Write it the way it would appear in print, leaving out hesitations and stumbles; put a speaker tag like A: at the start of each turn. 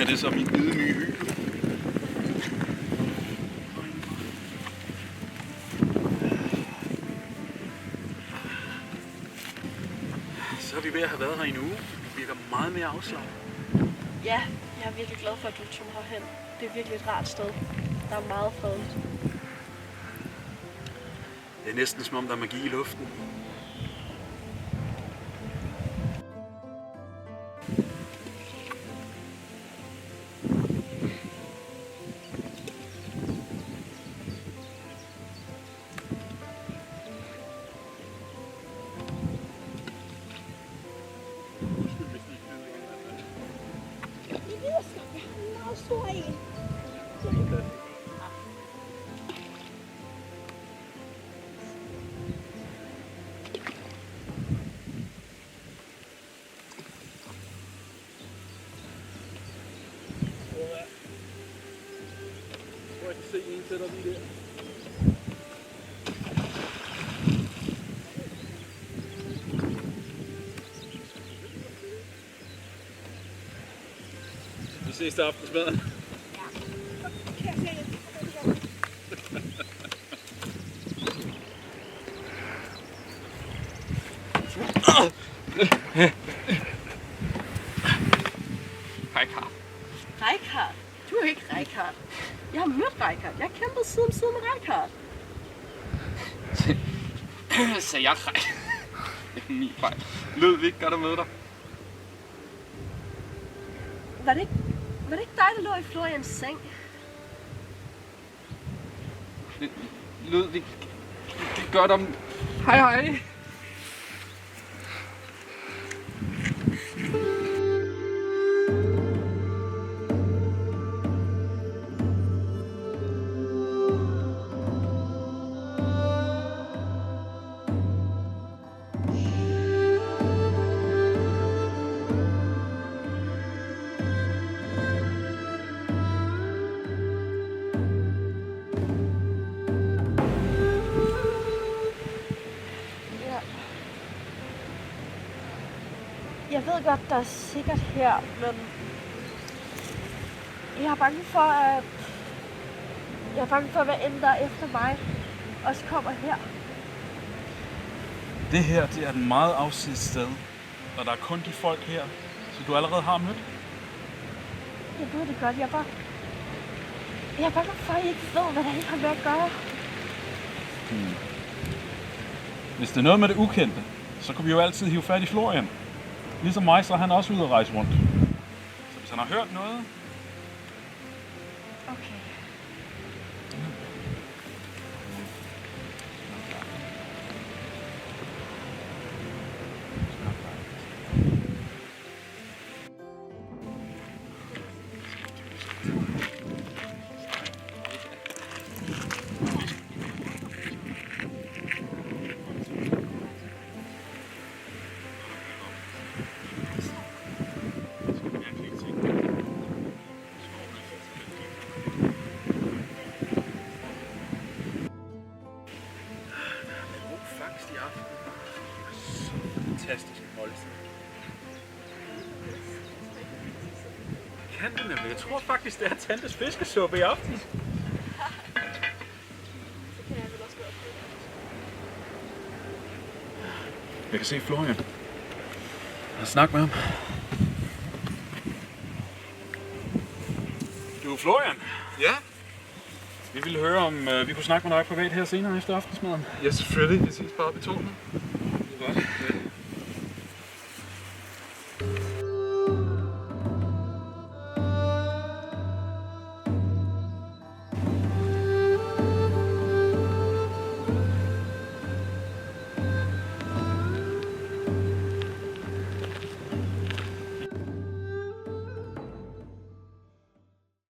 A: det så min ydmyge hygge. Så er vi ved at have været her i en uge. Vi virker meget mere afslappet.
B: Ja, jeg er virkelig glad for, at du tog mig herhen. Det er virkelig et rart sted. Der er meget fredeligt.
A: Det er næsten som om, der er magi i luften. Jeg kan se en til dig lige der. Vi ses til aftensmaden.
C: Reichardt.
B: Reichardt? Du er ikke Reichardt. Jeg har mødt Reichardt. Jeg har kæmpet side om side med Reichardt.
C: Sagde jeg Reichardt? Det er min fejl. Ludvig, gør det med dig?
B: Var det ikke dig, der lå i Florians seng?
C: Ludvig, det gør dig... Hej hej.
B: Jeg ved godt, der er sikkert her, men jeg er bange for, at hvad end der er efter mig, også kommer her.
A: Det her, det er et meget afsides sted. Og der er kun de folk her, så du allerede har mødt.
B: Jeg ved det godt, jeg er bange for, at I ikke ved, hvad der I har med at gøre.
A: Hvis det er noget med det ukendte, så kan vi jo altid hive fat i Florian. Ligesom mig, så er han også ude at rejse rundt. Så hvis han har hørt noget...
B: Okay.
A: Fantastisk måltid. Kan det nemlig? Jeg tror faktisk, det er Tantes fiskesuppe i aften. Jeg kan se Florian. Jeg snak med ham. Du er Florian?
C: Ja?
A: Vi ville høre, om vi kunne snakke med dig privat her senere efter aftensmaden.
C: Ja, selvfølgelig. Vi ses bare op i tårnet.
A: Det er godt.